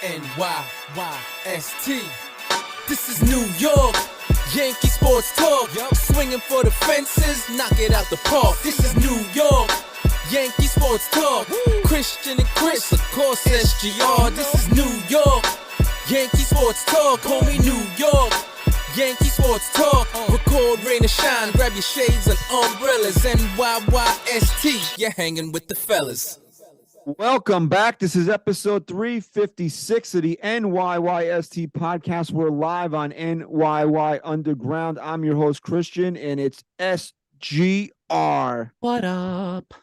NYYST. This is New York, Yankee sports talk. Swinging for the fences, knock it out the park. This is New York, Yankee sports talk. Christian and Chris, of course SGR. This is New York, Yankee sports talk. Homie, New York, Yankee sports talk. Record, rain or shine, grab your shades and umbrellas. NYYST, you're hanging with the fellas. Welcome back. This is episode 356 of the NYYST podcast. We're live on NYY Underground. I'm your host, Christian, and it's SGR. What up?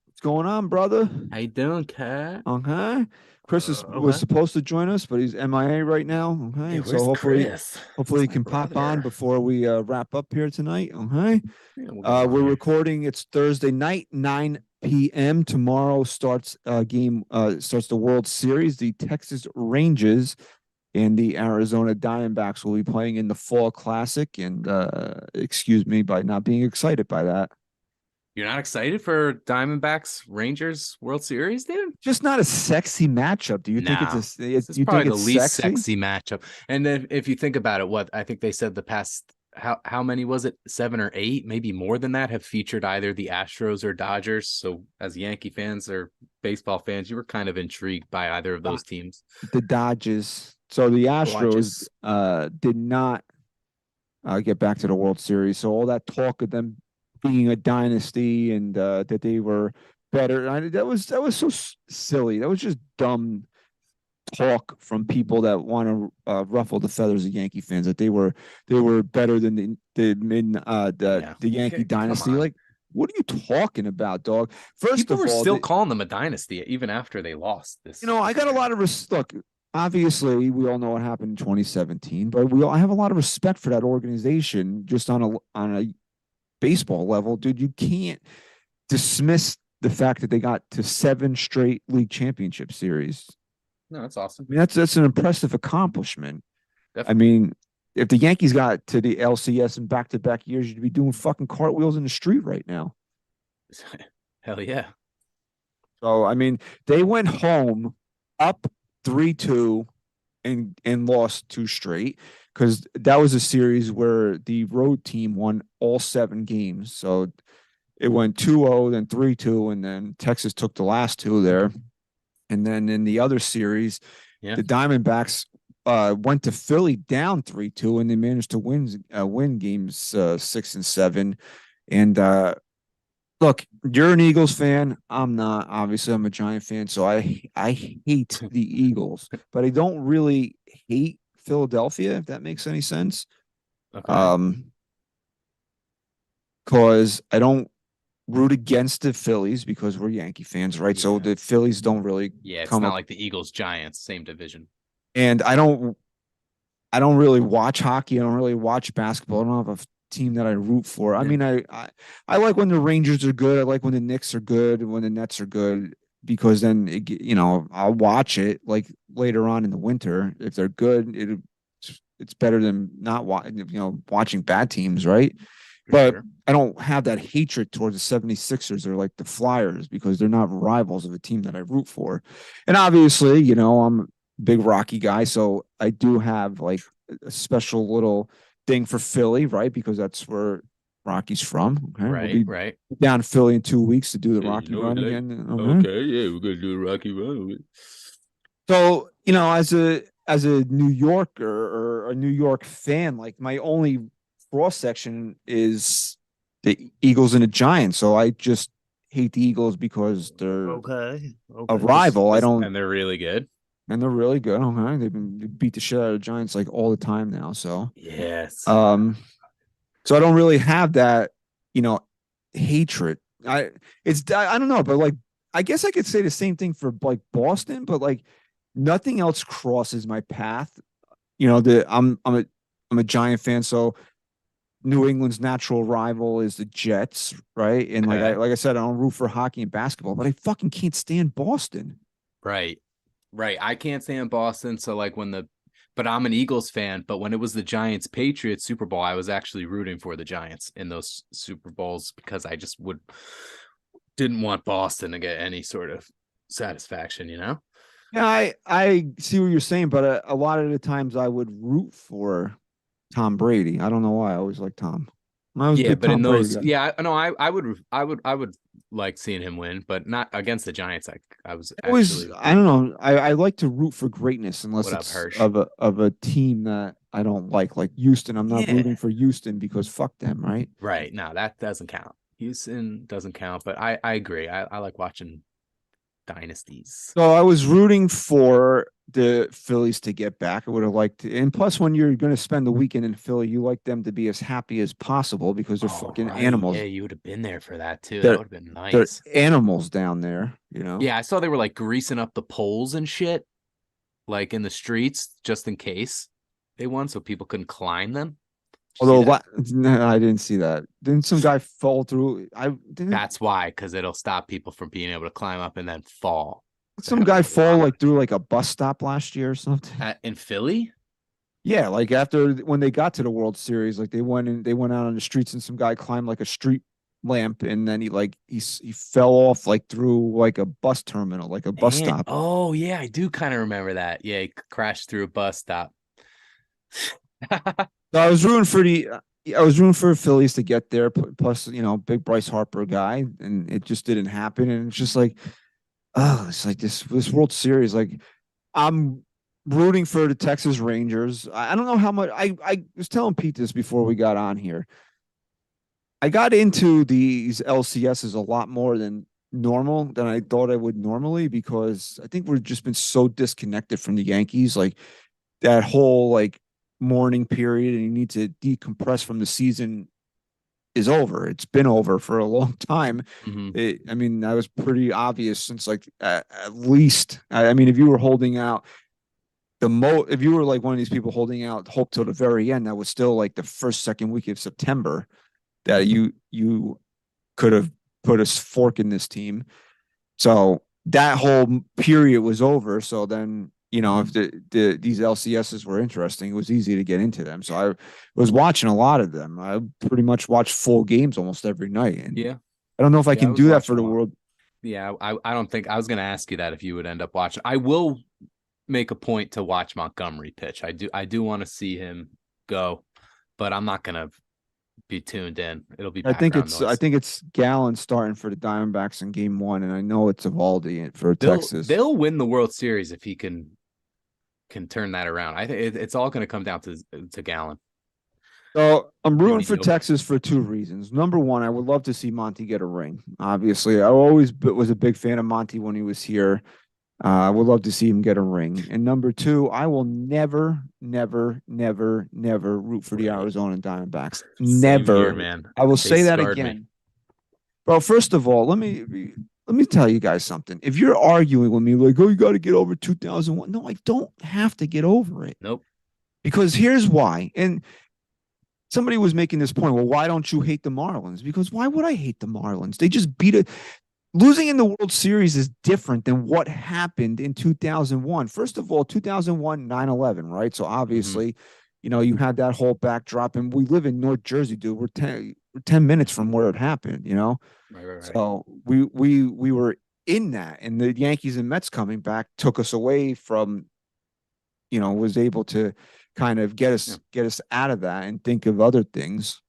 What's going on, brother? How you doing, Cat? Okay. Chris was supposed to join us, but he's MIA right now. Okay. Hey, so hopefully he can brother? pop on before we wrap up here tonight. Okay. Yeah, We're recording. It's Thursday night, 9 p.m. Tomorrow starts the World Series. The Texas Rangers and the Arizona Diamondbacks will be playing in the Fall Classic. And excuse me by not being excited by that. You're not excited for Diamondbacks Rangers World Series, dude? Just not a sexy matchup. Do you think it's It's probably the least sexy matchup. And then if you think about it, what I think they said the past how many was it? 7 or 8, maybe more than that, have featured either the Astros or Dodgers. So as Yankee fans or baseball fans, you were kind of intrigued by either of those teams. The Dodgers. So the Astros did not get back to the World Series. So all that talk of them being a dynasty and that they were better, that was so silly. That was just dumb talk from people that want to ruffle the feathers of Yankee fans, that they were better than the Yankee dynasty. Like, what are you talking about, dog? First People of all, were still calling them a dynasty even after they lost this. I got a lot of look. Obviously, we all know what happened in 2017, but I have a lot of respect for that organization just on a baseball level, dude. You can't dismiss the fact that they got to 7 straight league championship series. No, that's awesome. I mean, that's an impressive accomplishment. Definitely. I mean, if the Yankees got to the LCS in back-to-back years, you'd be doing fucking cartwheels in the street right now. Hell yeah. So, I mean, they went home up 3-2 and lost 2 straight, because that was a series where the road team won all 7 games. So it went 2-0, then 3-2, and then Texas took the last 2 there. And then in the other series, the Diamondbacks went to Philly down 3-2, and they managed to win games 6 and 7. And look, you're an Eagles fan. I'm not. Obviously, I'm a Giant fan, so I hate the Eagles, but I don't really hate Philadelphia, if that makes any sense. Okay. Because I don't root against the Phillies because we're Yankee fans, right? Yeah. So the Phillies don't really it's not like the Eagles Giants, same division. And I don't really watch hockey. I don't really watch basketball. I don't have a team that I root for. Yeah. I mean, I like when the Rangers are good. I like when the Knicks are good, when the Nets are good, because then I'll watch it like later on in the winter. If they're good, it's better than not watching bad teams, right? But I don't have that hatred towards the 76ers or like the Flyers, because they're not rivals of a team that I root for. And obviously, I'm a big Rocky guy, so I do have like a special little thing for Philly, right? Because that's where Rocky's from. Okay? Right. Down in Philly in 2 weeks to do the Rocky run again. Okay, yeah, we're gonna do the Rocky run. So, as a New Yorker or a New York fan, like my only cross section is the Eagles and the Giants. So I just hate the Eagles because they're a rival. And they're really good. And they're really good. Okay, they beat the shit out of the Giants like all the time now. So yes. So I don't really have that, hatred. I don't know, but like I guess I could say the same thing for like Boston, but like nothing else crosses my path. I'm a Giant fan, so New England's natural rival is the Jets, right? And like I said, I don't root for hockey and basketball, but I fucking can't stand Boston. Right. I can't stand Boston. So like but I'm an Eagles fan, but when it was the Giants Patriots Super Bowl, I was actually rooting for the Giants in those Super Bowls, because I just didn't want Boston to get any sort of satisfaction, Yeah, I see what you're saying, but a lot of the times I would root for Tom Brady. I don't know why. I always like Tom. I was a Yeah, big but in Tom Brady those, guy. yeah, no, I would like seeing him win, but not against the Giants. I was Always, actually I don't know. I like to root for greatness unless what up, it's Hirsch? of a team that I don't like Houston. I'm not Yeah, rooting for Houston because fuck them, right? right. No, that doesn't count. Houston doesn't count, but I agree. I like watching dynasties. So I was rooting for the Phillies to get back. I would have liked to, and plus, when you're going to spend the weekend in Philly, you like them to be as happy as possible because they're Oh, fucking right. Yeah, animals. you would have been there for that too. That They're would have been they're nice. animals down there, you know. Yeah, I saw they were like greasing up the poles and shit, like in the streets, just in case they won, so people couldn't climb them. Did you see Although that? no, I didn't see that. Didn't some guy fall through? I didn't. That's why, because it'll stop people from being able to climb up and then fall. That Some guy happens a fall lot. like through like a bus stop last year or something. In Philly? Yeah, like after when they got to the World Series, like they went out on the streets and some guy climbed like a street lamp and then he fell off like through like a bus terminal, like a bus And stop. oh yeah, I do kind of remember that. Yeah, he crashed through a bus stop. So I was rooting for Phillies to get there. Plus, you know, big Bryce Harper guy, and it just didn't happen. And it's just like, oh, it's like this World Series. Like I'm rooting for the Texas Rangers. I don't know how much I was telling Pete this before we got on here. I got into these LCSs a lot more than normal than I thought I would normally because I think we've just been so disconnected from the Yankees. Like that whole like mourning period and you need to decompress from the season is over. It's been over for a long time. Mhm. I mean, that was pretty obvious since like at least, I mean, if you were holding out if you were like one of these people holding out hope till the very end, that was still like the first, second week of September that you could have put a fork in this team. So that whole period was over. So then, you know, if these LCSs were interesting, it was easy to get into them. So I was watching a lot of them. I pretty much watched full games almost every night. And Yeah, I don't know if I yeah, I can was do that for watching a the lot. world. Yeah, I don't think I was going to ask you that if you would end up watching. I will make a point to watch Montgomery pitch. I do want to see him go, but I'm not going to be tuned in. It'll be background I noise. think it's Gallen starting for the Diamondbacks in game one, and I know it's Evaldi for Texas. They'll win the World Series if he can turn that around. I think it's all going to come down to Gallon. So I'm He'll rooting be for dope. Texas for two reasons. Number one, I would love to see Monty get a ring. Obviously, I always was a big fan of Monty when he was here. I would love to see him get a ring. And number two, I will never, never, never, never root for the Right. Arizona Diamondbacks. Same here, Never. man. I will They say that scarred me. again. Bro, first of all, let me tell you guys something. If you're arguing with me like, oh, you got to get over 2001. No, I don't have to get over it. Nope. Because here's why. And somebody was making this point. Well, why don't you hate the Marlins? Because why would I hate the Marlins? They just beat it. Losing in the World Series is different than what happened in 2001. First of all, 2001, 9/11, right? So Mm-hmm. obviously, you know, you had that whole backdrop, and we live in North Jersey, dude. We're 10 minutes from where it happened, you know? Right. So we were in that, and the Yankees and Mets coming back took us away from, you know, was able to kind of Yeah. get us out of that and think of other things.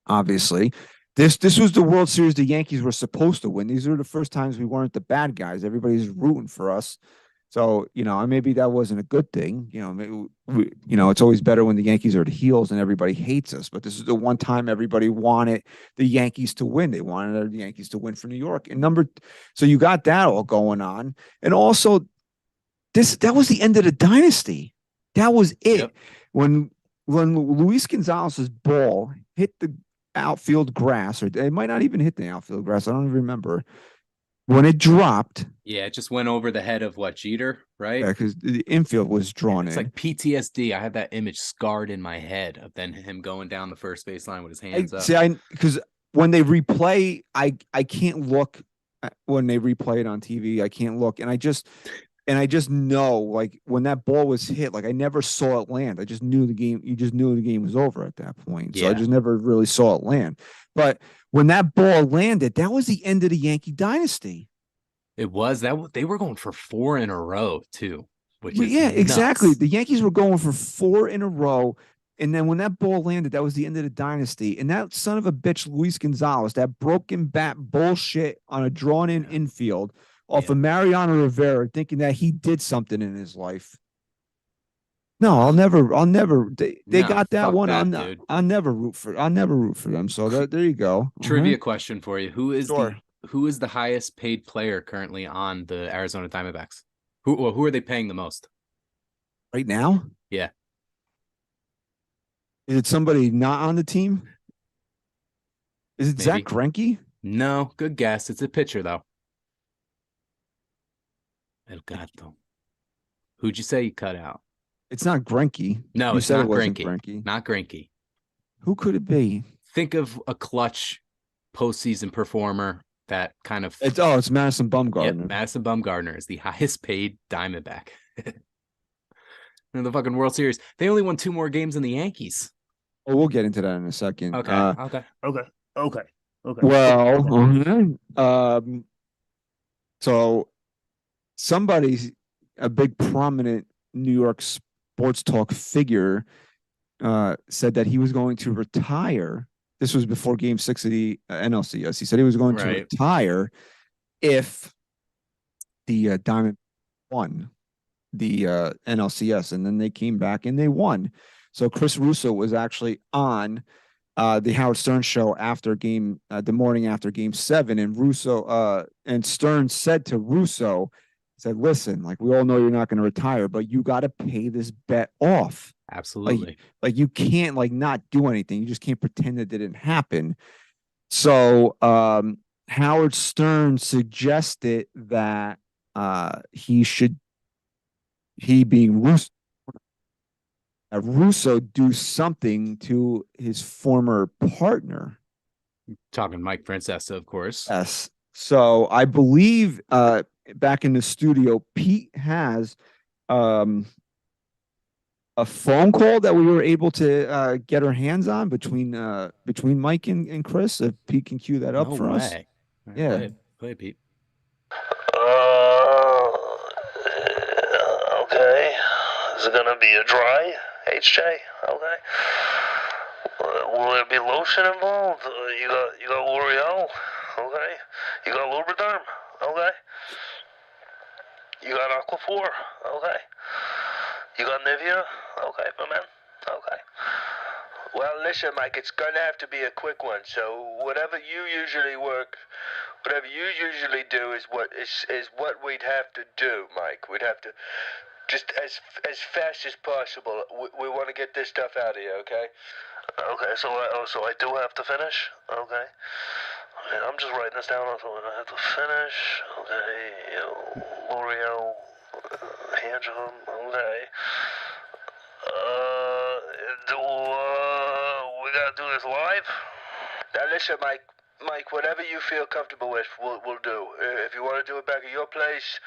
Obviously, this was the World Series the Yankees were supposed to win. These were the first times we weren't the bad guys. Everybody's rooting for us. So, you know, maybe that wasn't a good thing. You know, maybe you know, it's always better when the Yankees are the heels and everybody hates us. But this is the one time everybody wanted the Yankees to win. They wanted the Yankees to win for New York. And so you got that all going on. And also, that was the end of the dynasty. That was it. Yep. When Luis Gonzalez's ball hit the outfield grass, or it might not even hit the outfield grass. I don't even remember when it dropped. Yeah, it just went over the head of what, Jeter, right? Yeah, because the infield was drawn It's in. like PTSD. I have that image scarred in my head of then him going down the first baseline with his hands up. Because when they replay, I can't look when they replay it on TV. I can't look, and I just know, like, when that ball was hit, like, I never saw it land. I just knew the game. You just knew the game was over at that point. So I Yeah. just never really saw it land. But when that ball landed, that was the end of the Yankee dynasty. It was that they were going for 4 in a row too, which Well, is yeah, exactly. nuts. The Yankees were going for 4 in a row. And then when that ball landed, that was the end of the dynasty. And that son of a bitch, Luis Gonzalez, that broken bat bullshit on a drawn in infield off of Mariano Rivera, thinking that he did something in his life. No, I'll never. They got that fuck one. that, dude. I'll never root for them. So there you go. Trivia question for you: Sure. who is the highest paid player currently on the Arizona Diamondbacks? Who are they paying the most Right now? Yeah. Is it somebody not on the team? Is it Zach Greinke? No, good guess. It's a pitcher though. El Gato. Who'd you say you cut out? It's not Greinke. No, you it's said not it wasn't Greinke. Not Greinke. Who could it be? Think of a clutch postseason performer that kind of. It's Madison Bumgarner. Yep, Madison Bumgarner is the highest paid Diamondback in the fucking World Series. They only won 2 more games than the Yankees. Oh, we'll get into that in a second. Okay. Well, so somebody, a big prominent New York sports talk figure, said that he was going to retire. This was before Game 6 of the NLCS. He said he was going to retire if the Diamond won the NLCS, and then they came back and they won. So Chris Russo was actually on the Howard Stern show after the morning after Game 7, and Russo and Stern said to Russo, said, "Listen, like we all know you're not going to retire, but you got to pay this bet off. Absolutely. Like you can't like not do anything. You just can't pretend it didn't happen." So Howard Stern suggested that he being Russo do something to his former partner. Talking Mike Francesa, of course. Yes. So I believe back in the studio, Pete has a phone call that we were able to get our hands on between Mike and Chris. If Pete can cue that up for us. Yeah. Play it, Pete. Okay. Is it gonna be a dry HJ? Okay. Will there be lotion involved? You got L'Oreal? Okay. You got Lubriderm? Okay. You got Aquaphor? Okay. You got Nivea? Okay, my man. Okay. Well, listen, Mike, it's gonna have to be a quick one. So whatever you usually do is what we'd have to do, Mike. We'd have to just as fast as possible. We want to get this stuff out of you, okay? Okay, so I do have to finish. Okay. I'm just writing this down. So I have to finish. Okay. L'Oreal, hand job. Okay. We gotta do this live? Now listen, Mike, whatever you feel comfortable with, we'll do. If you want to do it back at your place,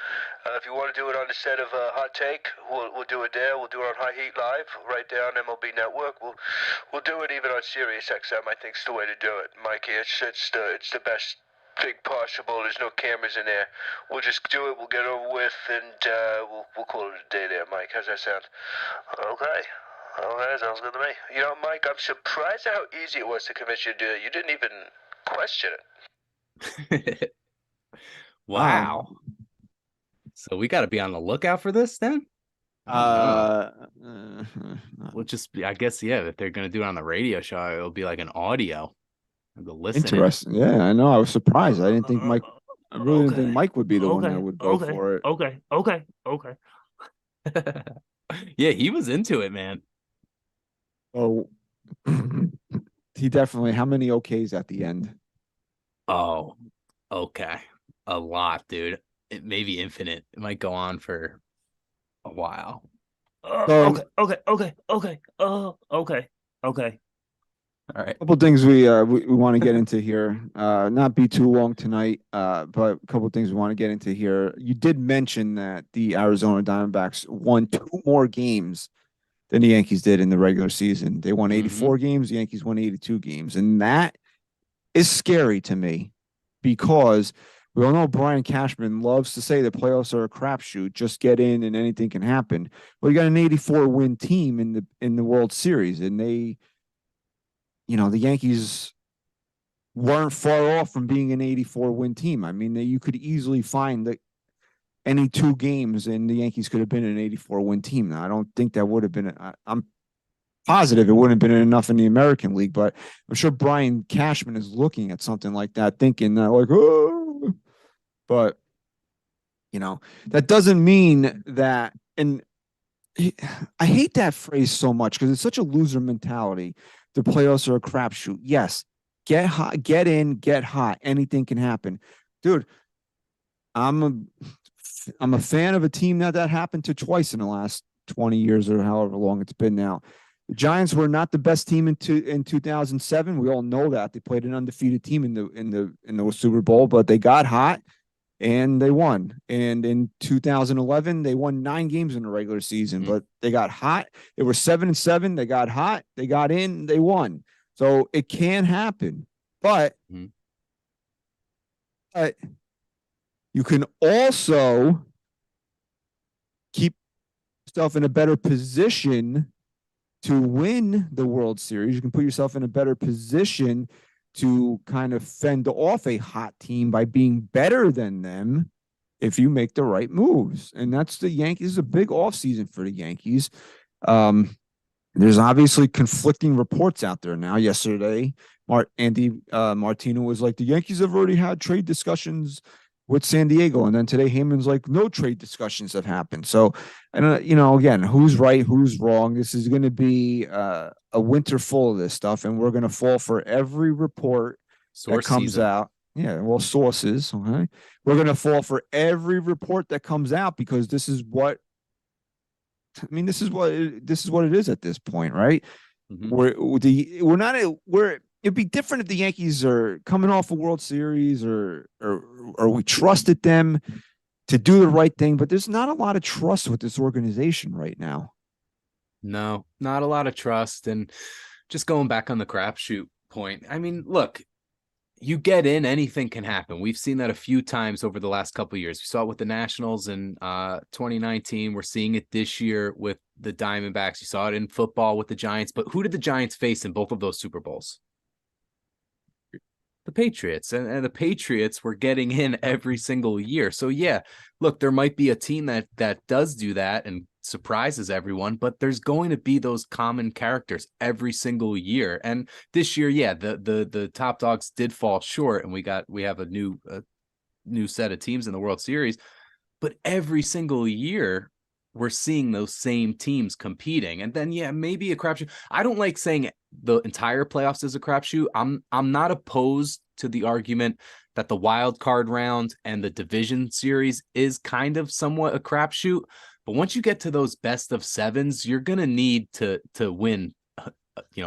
if you want to do it on the set of Hot Take, we'll do it there. We'll do it on High Heat Live, right there on MLB Network. We'll do it even on Sirius XM. I think's the way to do it, Mikey. It's the best thing possible. There's no cameras in there. We'll just do it. We'll get over with, and we'll call it a day there, Mike. How's that sound? Okay. Okay, sounds good to me. You know, Mike, I'm surprised at how easy it was to convince you to do it. You didn't even question it. Wow. So we got to be on the lookout for this then? We'll just be, I guess, if they're going to do it on the radio show, it'll be like an audio. The listening. Interesting. Yeah, I know. I was surprised. I didn't think Mike. I really didn't think Mike would be the one that would go for it. Okay. Yeah, he was into it, man. Oh, he definitely. How many OKs at the end? Oh, okay. A lot, dude. It may be infinite. It might go on for a while. Okay. All right. A couple things we want to get into here. Not be too long tonight, but a couple things we want to get into here. You did mention that the Arizona Diamondbacks won 2 more games than the Yankees did in the regular season. They won 84 games. The Yankees won 82 games. And that is scary to me because We all know Brian Cashman loves to say the playoffs are a crapshoot. Just get in and anything can happen. Well, you got an 84 win team in the World Series, and they, the Yankees weren't far off from being an 84 win team. I mean, you could easily find that any 2 games and the Yankees could have been an 84 win team. Now, I don't think that would have been, I'm positive it wouldn't have been enough in the American League, but I'm sure Brian Cashman is looking at something like that, thinking that, like, oh, but, that doesn't mean that, and I hate that phrase so much because it's such a loser mentality. The playoffs are a crapshoot. Yes, get hot, get in, get hot. Anything can happen, dude. I'm a fan of a team that happened to twice in the last 20 years or however long it's been now. The Giants were not the best team in 2007. We all know that. They played an undefeated team in the Super Bowl, but they got hot and they won. And in 2011, they won 9 games in the regular season, but they got hot. They were 7-7. They got hot. They got in. They won. So it can happen, but you can also keep yourself in a better position to win the World Series. You can put yourself in a better position to kind of fend off a hot team by being better than them if you make the right moves. And that's the Yankees. This is a big offseason for the Yankees. There's obviously conflicting reports out there now. Yesterday, Andy Martino was like, the Yankees have already had trade discussions with San Diego. And then today, Heyman's like, no trade discussions have happened. So, and again, who's right, who's wrong? This is going to be a winter full of this stuff, and we're going to fall for every report that comes out. Yeah, well, sources. Okay, we're going to fall for every report that comes out because this is what. I mean, this is what it is at this point, right? It'd be different if the Yankees are coming off a World Series or we trusted them to do the right thing, but there's not a lot of trust with this organization right now. No, not a lot of trust. And just going back on the crapshoot point, I mean, look, you get in, anything can happen. We've seen that a few times over the last couple of years. We saw it with the Nationals in 2019. We're seeing it this year with the Diamondbacks. You saw it in football with the Giants. But who did the Giants face in both of those Super Bowls? The Patriots, and the Patriots were getting in every single year. So yeah, look, there might be a team that does do that and surprises everyone, but there's going to be those common characters every single year. And this year, yeah, the top dogs did fall short, and we have a new set of teams in the World Series, but every single year we're seeing those same teams competing. And then, yeah, maybe a crapshoot. I don't like saying the entire playoffs is a crapshoot. I'm not opposed to the argument that the wild card round and the division series is kind of somewhat a crapshoot. But once you get to those best of sevens, you're going to need to win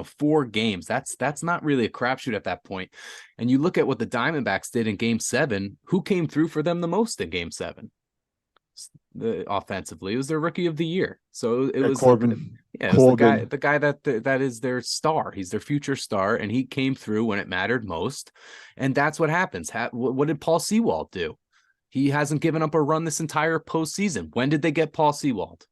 4 games. That's not really a crapshoot at that point. And you look at what the Diamondbacks did in Game 7. Who came through for them the most in Game 7? Offensively, it was their rookie of the year. So it was Corbin. Yeah, it was the guy that is their star. He's their future star, and he came through when it mattered most. And that's what happens. What did Paul Sewald do? He hasn't given up a run this entire postseason. When did they get Paul Sewald?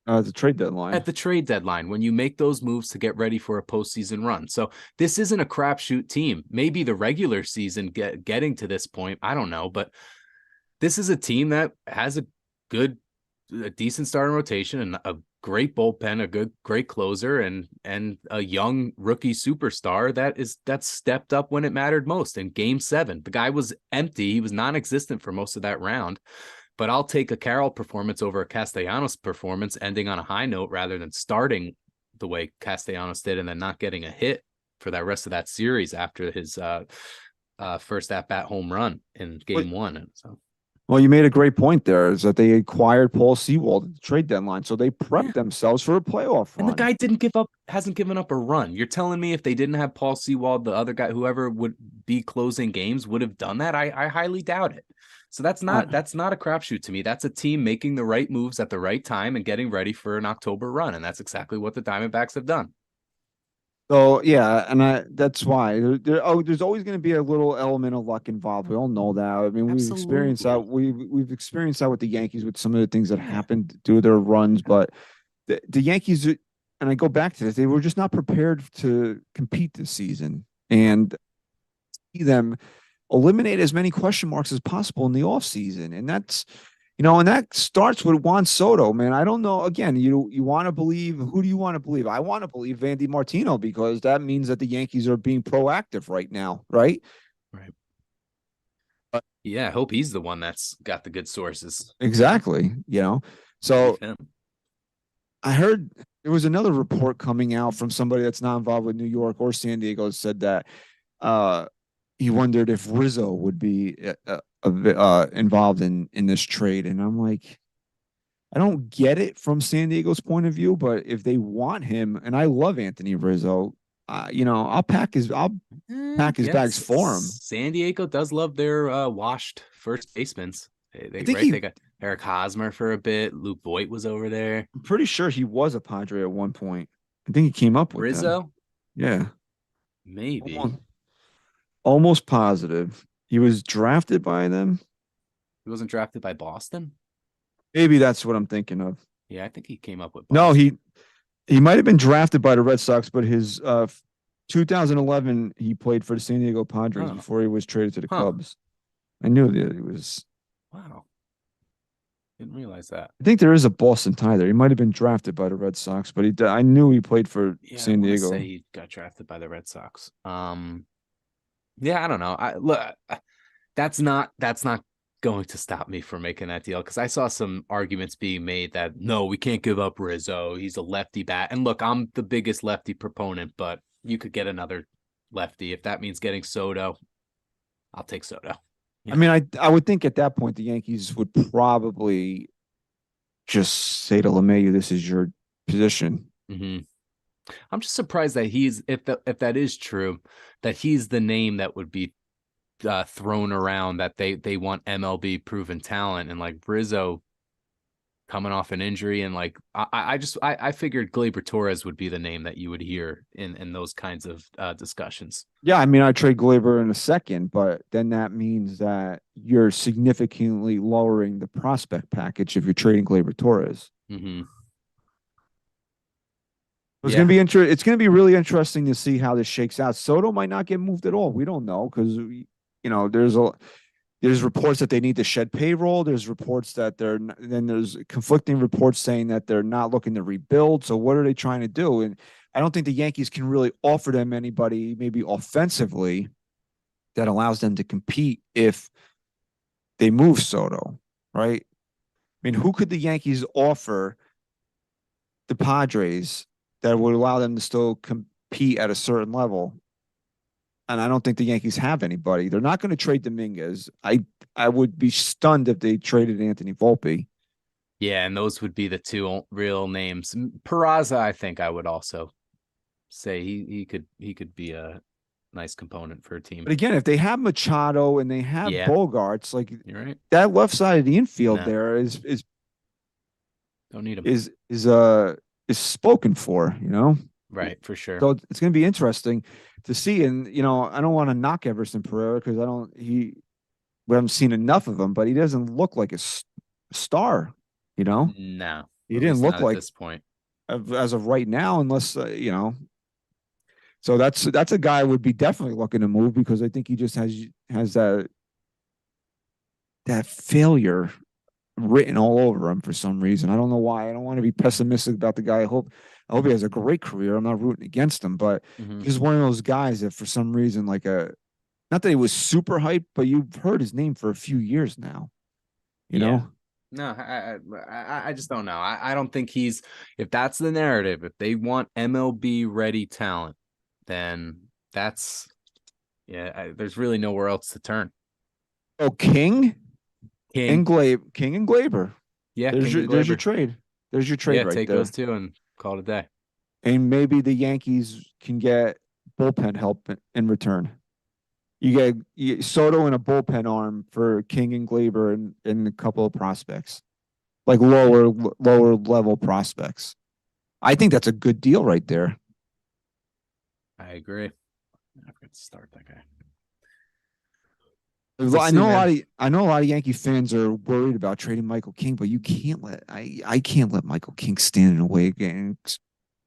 The trade deadline. At the trade deadline, when you make those moves to get ready for a postseason run. So this isn't a crapshoot team. Maybe the regular season getting to this point, I don't know, but this is a team that has a decent starting rotation and a great bullpen, a great closer, and a young rookie superstar that stepped up when it mattered most. In Game 7, the guy was empty. He was non-existent for most of that round. But I'll take a Carroll performance over a Castellanos performance, ending on a high note rather than starting the way Castellanos did and then not getting a hit for that rest of that series after his first at-bat home run in Game 1. And so. Well, you made a great point there, is that they acquired Paul Sewald at the trade deadline, so they prepped themselves for a playoff run. And the guy hasn't given up a run. You're telling me if they didn't have Paul Sewald, the other guy, whoever would be closing games, would have done that? I highly doubt it. So that's not a crapshoot to me. That's a team making the right moves at the right time and getting ready for an October run, and that's exactly what the Diamondbacks have done. So yeah, and that's why there's always going to be a little element of luck involved. We all know that. I mean, we've experienced that. Absolutely. We've experienced that with the Yankees with some of the things that Yeah. happened through their runs. But the Yankees, and I go back to this, they were just not prepared to compete this season, and see them eliminate as many question marks as possible in the offseason. And that's, and that starts with Juan Soto, man. I don't know. Again, you want to believe, who do you want to believe? I want to believe Vandy Martino, because that means that the Yankees are being proactive right now, right? Right. Yeah, I hope he's the one that's got the good sources. Exactly. Believe So him. I heard there was another report coming out from somebody that's not involved with New York or San Diego, said that uh, he wondered if Rizzo would be involved in this trade, and I'm like, I don't get it from San Diego's point of view, but if they want him, and I love Anthony Rizzo, I'll pack his bags Yes, for him. San Diego does love their washed first basemen. I think They got Eric Hosmer for a bit. Luke Voigt was over there. I'm pretty sure he was a Padre at one point. I think he came up with them. Rizzo, Yeah, maybe. almost positive he was drafted by them. He wasn't drafted by Boston. Maybe that's what I'm thinking of. Yeah, I think he came up with No, Boston. he might have been drafted by the Red Sox, but his 2011 he played for the San Diego Padres before he was traded to the Cubs. I knew that he was. Wow, didn't realize that. I think there is a Boston tie there. He might have been drafted by the Red Sox, but I knew he played for San I Diego. say he got drafted by the Red Sox. Yeah, I don't know. Look, that's not going to stop me from making that deal, because I saw some arguments being made that no, we can't give up Rizzo. He's a lefty bat. And look, I'm the biggest lefty proponent, but you could get another lefty. If that means getting Soto, I'll take Soto. I mean, I would think at that point the Yankees would probably just say to LeMahieu, "This is your position." Mm-hmm. I'm just surprised that if that is true, that he's the name that would be thrown around, that they want MLB proven talent, and like Rizzo coming off an injury, and like I figured Gleyber Torres would be the name that you would hear in those kinds of discussions. Yeah, I mean, I trade Gleyber in a second, but then that means that you're significantly lowering the prospect package if you're trading Gleyber Torres. Mm-hmm. It's going to be it's going to be really interesting to see how this shakes out. Soto might not get moved at all. We don't know, because there's reports that they need to shed payroll. There's reports that there's conflicting reports saying that they're not looking to rebuild. So what are they trying to do? And I don't think the Yankees can really offer them anybody, maybe offensively, that allows them to compete if they move Soto, right? I mean, who could the Yankees offer the Padres that would allow them to still compete at a certain level? And I don't think the Yankees have anybody. They're not going to trade Dominguez. I would be stunned if they traded Anthony Volpe. Yeah, and those would be the two real names. Peraza, I think I would also say he could be a nice component for a team. But again, if they have Machado and they have Bogarts, like, you're right, that left side of the infield there is don't need him. Is spoken for, Right, for sure. So it's going to be interesting to see. And, I don't want to knock Everson Pereira, because we haven't seen enough of him, but he doesn't look like a star, No, he didn't look like at this point as of right now, unless, so that's a guy I would be definitely looking to move, because I think he just has that failure written all over him for some reason. I don't know why. I don't want to be pessimistic about the guy. I hope he has a great career. I'm not rooting against him, but he's one of those guys that for some reason, not that he was super hyped, but you've heard his name for a few years now, know? No, I just don't know. I don't think if that's the narrative, if they want MLB ready talent, then there's really nowhere else to turn. Oh, King and Gleyber. Yeah, there's your trade. There's your trade right take there. those two and call it a day. And maybe the Yankees can get bullpen help in return. You get Soto and a bullpen arm for King and Gleyber and a couple of prospects, like lower level prospects. I think that's a good deal right there. I agree. I forgot to start that guy. I know a lot of Yankee fans are worried about trading Michael King, but you can't I can't let Michael King stand in the way against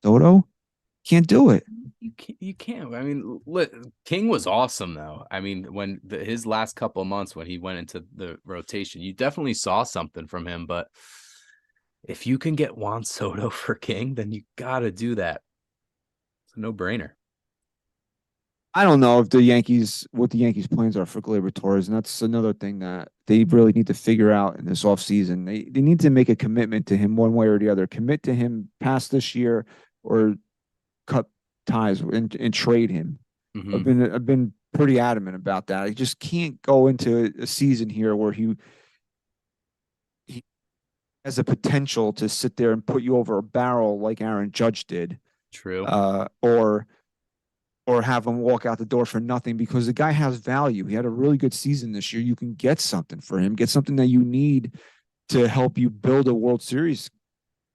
Soto. Can't do it. You can't. I mean, King was awesome though. I mean, when his last couple of months when he went into the rotation, you definitely saw something from him. But if you can get Juan Soto for King, then you got to do that. It's a no-brainer. I don't know if what the Yankees' plans are for Gleyber Torres, and that's another thing that they really need to figure out in this offseason. They need to make a commitment to him one way or the other. Commit to him past this year, or cut ties and trade him. Mm-hmm. I've been pretty adamant about that. I just can't go into a season here where he has a potential to sit there and put you over a barrel like Aaron Judge did. True. Or have him walk out the door for nothing, because the guy has value. He had a really good season this year. You can get something for him, get something that you need to help you build a World Series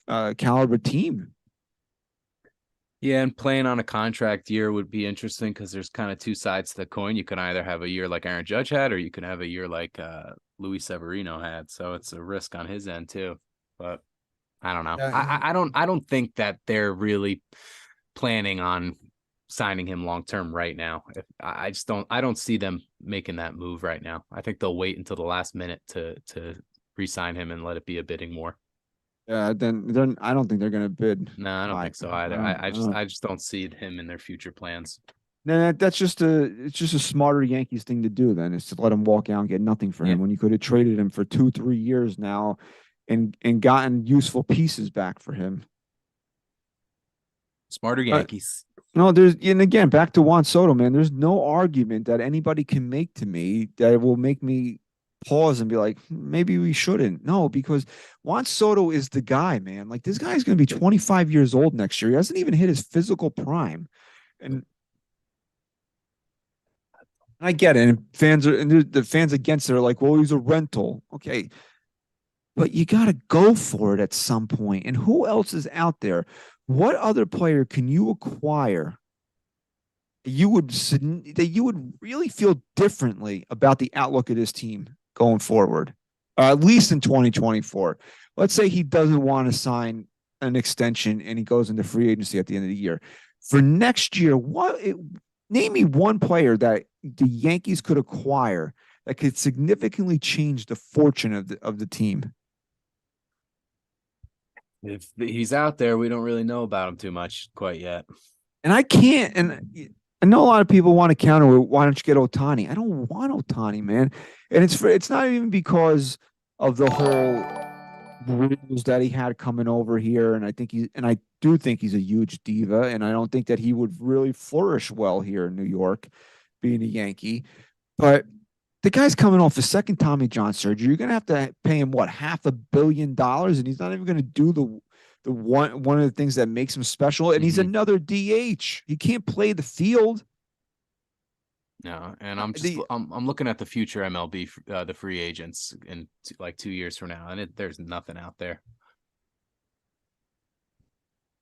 caliber team. Yeah, and playing on a contract year would be interesting because there's kind of two sides to the coin. You can either have a year like Aaron Judge had, or you can have a year like Luis Severino had. So it's a risk on his end too. But I don't know. I don't think that they're really planning on signing him long term right now. I don't see them making that move right now. I think they'll wait until the last minute to re-sign him and let it be a bidding war. Yeah, then I don't think they're going to bid. No, I don't think so either. I just don't see him in their future plans. No, it's just a smarter Yankees thing to do. Then is to let him walk out and get nothing for him when you could have traded him for 2-3 years now, and gotten useful pieces back for him. Smarter Yankees. No, and again, back to Juan Soto, man. There's no argument that anybody can make to me that will make me pause and be like, maybe we shouldn't. No, because Juan Soto is the guy, man. Like, this guy's going to be 25 years old next year. He hasn't even hit his physical prime. And I get it. And the fans against it are like, well, he's a rental. Okay. But you got to go for it at some point. And who else is out there? What other player can you acquire that you would really feel differently about the outlook of this team going forward, at least in 2024? Let's say he doesn't want to sign an extension and he goes into free agency at the end of the year. For next year, name me one player that the Yankees could acquire that could significantly change the fortune of the team. If he's out there, we don't really know about him too much quite yet. And I can't, and I know a lot of people want to counter with, why don't you get Ohtani? I don't want Ohtani, man. And it's not even because of the whole rules that he had coming over here. And I do think he's a huge diva, and I don't think that he would really flourish well here in New York, being a Yankee. But the guy's coming off a second Tommy John surgery. You're gonna have to pay him $500 million, and he's not even gonna do the one of the things that makes him special. And he's another DH. He can't play the field. No, and I'm looking at the future MLB, the free agents in like 2 years from now, and there's nothing out there.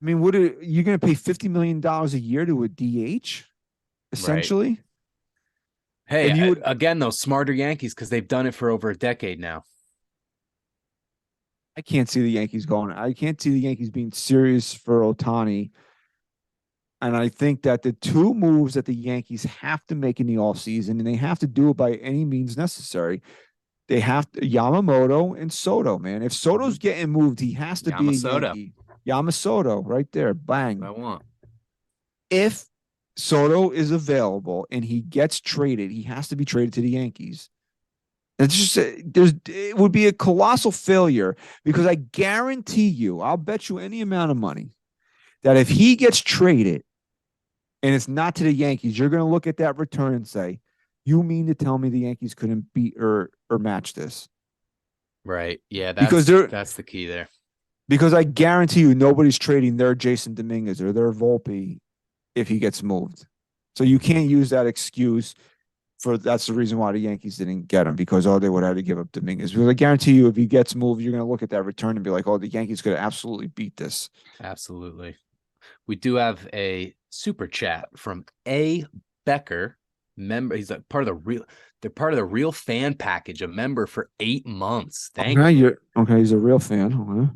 I mean, what are you going to pay $50 million a year to a DH, essentially? Right. Hey, again, those smarter Yankees, because they've done it for over a decade now. I can't see the Yankees going. I can't see the Yankees being serious for Ohtani. And I think that the two moves that the Yankees have to make in the offseason, and they have to do it by any means necessary, they have to, Yamamoto and Soto, man. If Soto's getting moved, he has to be a Yankee. Yamamoto, right there. Bang. That's what I want. If Soto is available and he gets traded, he has to be traded to the Yankees. It's just it would be a colossal failure, because I guarantee you, I'll bet you any amount of money that if he gets traded and it's not to the Yankees, you're going to look at that return and say, you mean to tell me the Yankees couldn't beat or match this? Right. Yeah, that's the key there. Because I guarantee you nobody's trading their Jason Dominguez or their Volpe if he gets moved. So you can't use that excuse that's the reason why the Yankees didn't get him, because they would have to give up Dominguez. Because I guarantee you, if he gets moved, you're going to look at that return and be like, the Yankees could absolutely beat this. Absolutely. We do have a super chat from A. Becker, member. He's a part of the real. They're part of the real fan package. A member for 8 months. Thank you. Okay. He's a real fan. Okay.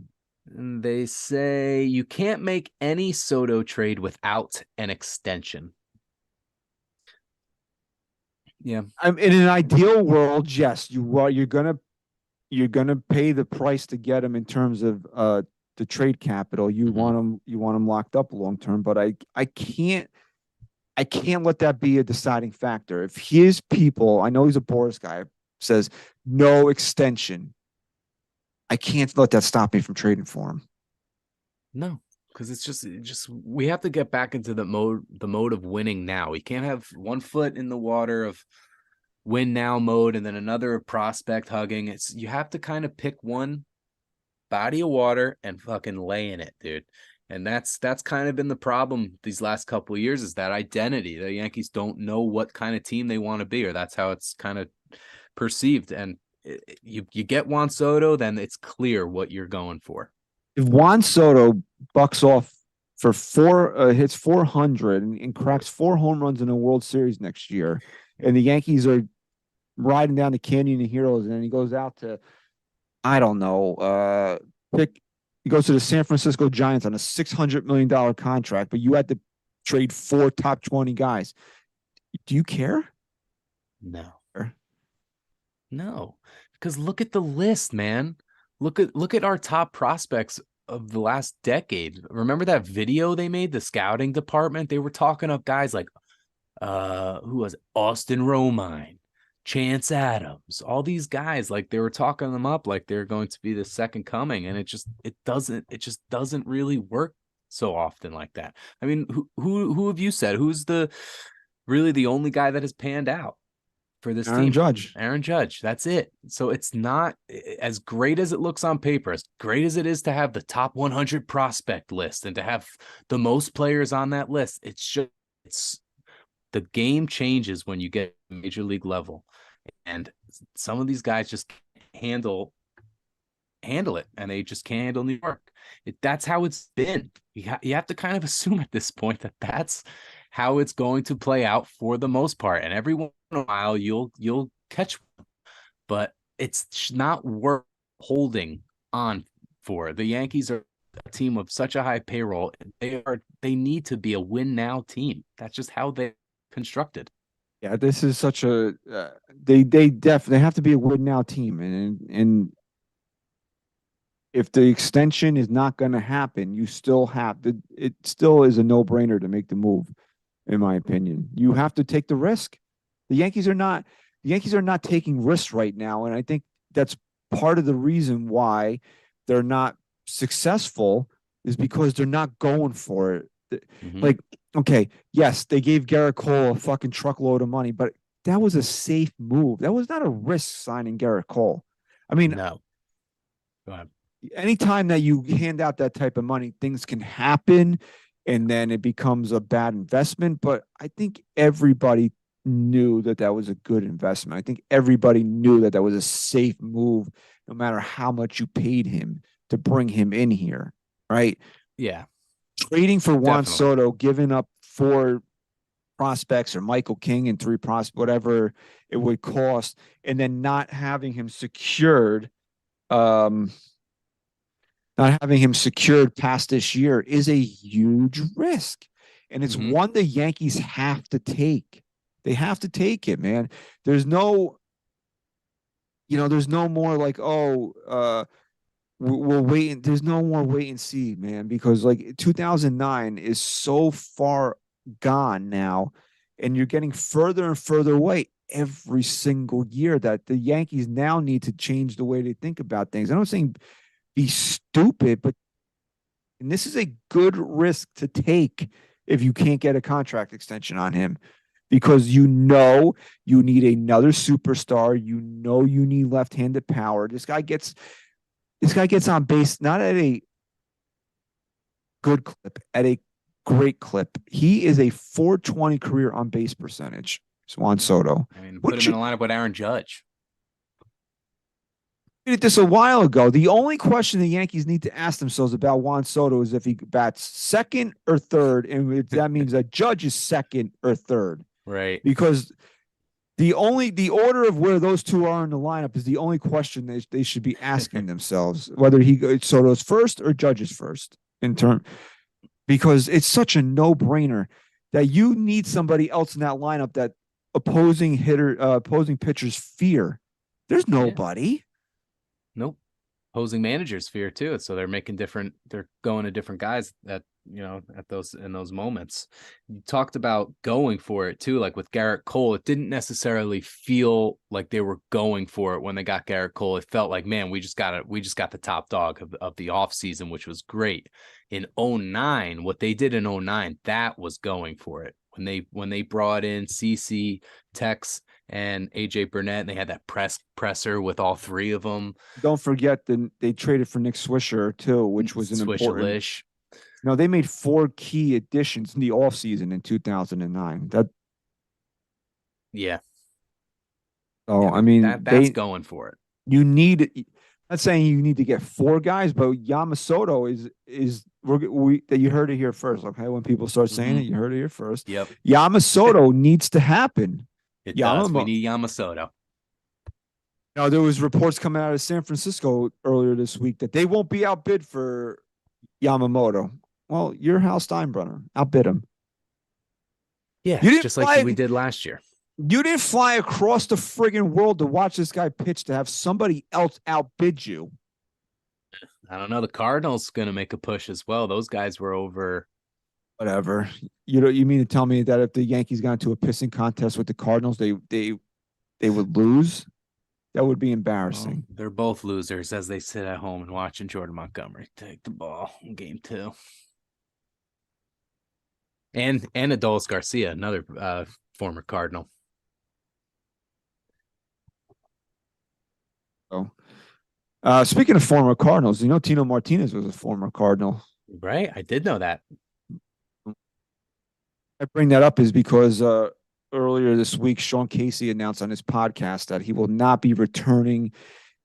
And they say you can't make any Soto trade without an extension. Yeah. In an ideal world, yes, you're gonna pay the price to get him in terms of the trade capital. You want him locked up long term, but I can't let that be a deciding factor. If his people, I know he's a Boris guy, says no extension, I can't let that stop me from trading for him. No, because it's just we have to get back into the mode of winning now. We can't have one foot in the water of win now mode and then another prospect hugging. You have to kind of pick one body of water and fucking lay in it, dude. And that's kind of been the problem these last couple of years, is that identity. The Yankees don't know what kind of team they want to be, or that's how it's kind of perceived. And you get Juan Soto, then it's clear what you're going for. If Juan Soto bucks off for hits 400 and cracks 4 home runs in a World Series next year, and the Yankees are riding down the Canyon of Heroes, and then he goes out to, I don't know, he goes to the San Francisco Giants on a $600 million contract, but you had to trade 4 top 20 guys. Do you care? No, because look at the list, man. Look at our top prospects of the last decade. Remember that video they made, the scouting department? They were talking up guys like who was it? Austin Romine, Chance Adams, all these guys, like they were talking them up like they're going to be the second coming, and it just doesn't really work so often like that. I mean, who have you said who's really the only guy that has panned out for this team? Aaron Judge. That's it. So it's not as great as it looks on paper, as great as it is to have the top 100 prospect list and to have the most players on that list. It's the game changes when you get major league level, and some of these guys just handle it, and they just can't handle New York. That's how it's been. You have to kind of assume at this point that that's how it's going to play out for the most part. And every once in a while you'll catch one, but it's not worth holding on for. The Yankees are a team of such a high payroll. They need to be a win now team. That's just how they're constructed. Yeah, this is such a they definitely have to be a win now team, and if the extension is not going to happen, you still have to. It still is a no-brainer to make the move, in my opinion. You have to take the risk. The Yankees are not taking risks right now, and I think that's part of the reason why they're not successful, is because they're not going for it. Like, okay, yes, they gave Garrett Cole a fucking truckload of money, but that was a safe move. That was not a risk signing Garrett Cole. I mean, no. Go ahead. Anytime that you hand out that type of money, things can happen, and then it becomes a bad investment. But I think everybody knew that was a good investment. I think everybody knew that was a safe move, no matter how much you paid him to bring him in here, right? Yeah. Trading for Juan Soto, giving up 4 prospects or Michael King and 3 prospects, whatever it would cost, and then not having him secured, past this year is a huge risk. And it's one the Yankees have to take. They have to take it, man. There's no more like, we'll wait. There's no more wait and see, man, because like 2009 is so far gone now, and you're getting further and further away every single year, that the Yankees now need to change the way they think about things. I'm not saying be stupid, and this is a good risk to take if you can't get a contract extension on him, because you need another superstar. You need left-handed power. This guy gets on base not at a good clip, at a great clip. He is a .420 career on base percentage. Juan Soto. I mean, put him in a lineup with Aaron Judge. did this a while ago. The only question the Yankees need to ask themselves about Juan Soto is if he bats second or third, and if that means a Judge is second or third. Right. Because the order of where those two are in the lineup is the only question they should be asking themselves, whether Soto's first or Judge's first because it's such a no-brainer that you need somebody else in that lineup that opposing pitchers fear. There's nobody. Nope. Opposing managers fear too. So they're going to different guys in those moments. You talked about going for it too, like with Garrett Cole. It didn't necessarily feel like they were going for it when they got Garrett Cole. It felt like, man, we just got the top dog of the offseason, which was great. In 2009, what they did in 2009, that was going for it. When they brought in CC, Tex, and AJ Burnett, and they had that presser with all three of them. Don't forget they traded for Nick Swisher too, which was an important. No, they made 4 key additions in the offseason in 2009. Yeah. So yeah, I mean, that's going for it. You need. I'm not saying you need to get 4 guys, but Yamamoto is that you heard it here first. Okay, when people start saying it, you heard it here first. Yep. Yamamoto needs to happen. It does. We need Yamamoto. Now, there was reports coming out of San Francisco earlier this week that they won't be outbid for Yamamoto. Well, you're Hal Steinbrenner. Outbid him. Yeah, just like we did last year. You didn't fly across the friggin' world to watch this guy pitch to have somebody else outbid you. I don't know. The Cardinals going to make a push as well. Those guys were over. Whatever. You mean to tell me that if the Yankees got into a pissing contest with the Cardinals, they would lose? That would be embarrassing. Well, they're both losers as they sit at home and watching Jordan Montgomery take the ball in game 2. And Adolis Garcia, another former Cardinal. So, speaking of former Cardinals, Tino Martinez was a former Cardinal. Right? I did know that. I bring that up is because earlier this week, Sean Casey announced on his podcast that he will not be returning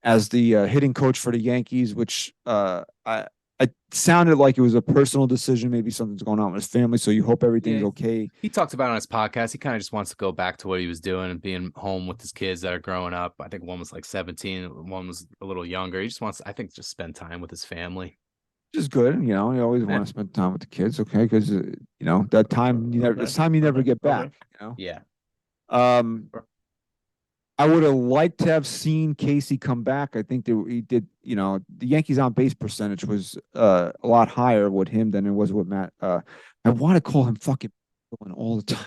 as the hitting coach for the Yankees, which it sounded like it was a personal decision. Maybe something's going on with his family, so you hope everything's okay. He talked about it on his podcast. He kind of just wants to go back to what he was doing and being home with his kids that are growing up. I think one was like 17, one was a little younger. He just wants, I think, just spend time with his family. Which is good, you always want to spend time with the kids, okay? Because that time you never get back. Yeah. I would have liked to have seen Casey come back. I think that he did. The Yankees on base percentage was a lot higher with him than it was with Matt. I want to call him fucking all the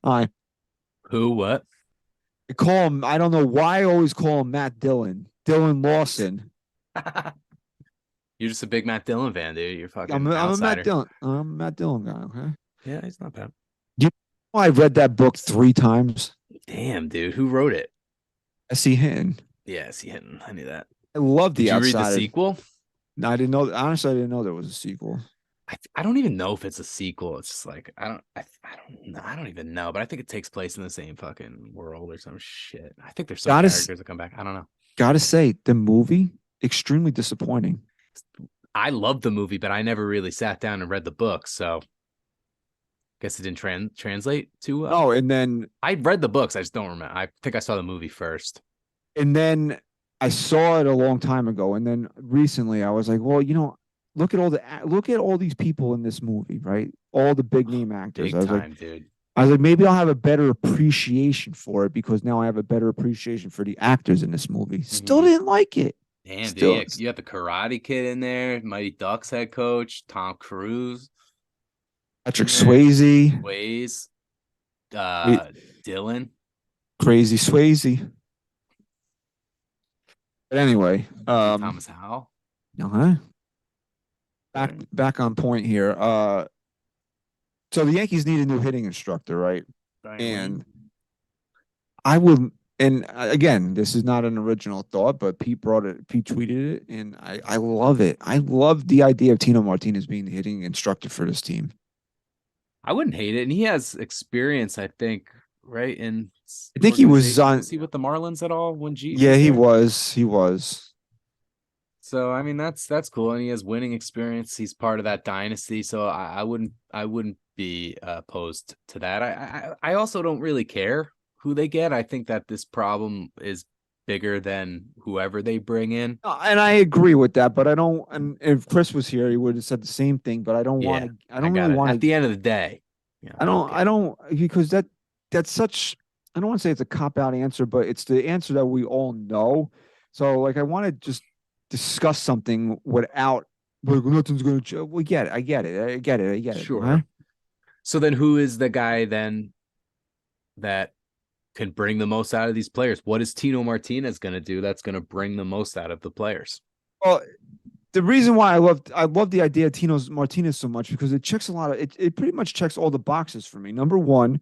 time. Who? What? I call him. I don't know why I always call him Matt Dillon. Dylan Lawson. You're just a big Matt Dillon fan, dude. You're fucking. I'm a Matt Dillon. I'm a Matt Dillon guy. Okay. Yeah, he's not bad. I read that book 3 times. Damn, dude. Who wrote it? S.E. Hinton. Yeah, S.E. Hinton. I knew that. I love the Outsiders. Did you read the sequel? No, I didn't know. Honestly, I didn't know there was a sequel. I don't even know if it's a sequel. It's just like I don't even know. But I think it takes place in the same fucking world or some shit. I think there's some characters that come back. I don't know. Gotta say, the movie extremely disappointing. I loved the movie, but I never really sat down and read the book, so guess it didn't translate too well. Oh, and then I read the books. I just don't remember. I think I saw the movie first. And then I saw it a long time ago. And then recently I was like, well, look at all these people in this movie, right? All the big name actors. Dude. I was like, maybe I'll have a better appreciation for it because now I have a better appreciation for the actors in this movie. Still didn't like it. Damn, dude. You got the Karate Kid in there, Mighty Ducks head coach, Tom Cruise. Patrick Swayze. Dylan. Crazy Swayze. But anyway. Thomas Howell. Uh-huh. Back on point here. So the Yankees need a new hitting instructor, right? And I would, and again, this is not an original thought, but Pete tweeted it, and I love it. I love the idea of Tino Martinez being the hitting instructor for this team. I wouldn't hate it. And he has experience, I think, right? And I think he was on. Was he with the Marlins at all when Jeet? Yeah, Was he there? was. He was. So I mean that's cool, and he has winning experience. He's part of that dynasty, so I wouldn't be opposed to that. I also don't really care who they get. I think that this problem is bigger than whoever they bring in. And I agree with that, but I don't. And if Chris was here, he would have said the same thing. But I don't want Yeah, to. I don't really it. want At to. the end of the day, I don't. I don't because that's such. I don't want to say it's a cop out answer, but it's the answer that we all know. So like, I want to just discuss something without. Like, nothing's going to. We get it. I get it. I get it. I get it. Sure. Huh? So then, who is the guy then that can bring the most out of these players? What is Tino Martinez going to do that's going to bring the most out of the players? Well, the reason why I love the idea of Tino Martinez so much because it checks a lot of it pretty much checks all the boxes for me. Number one,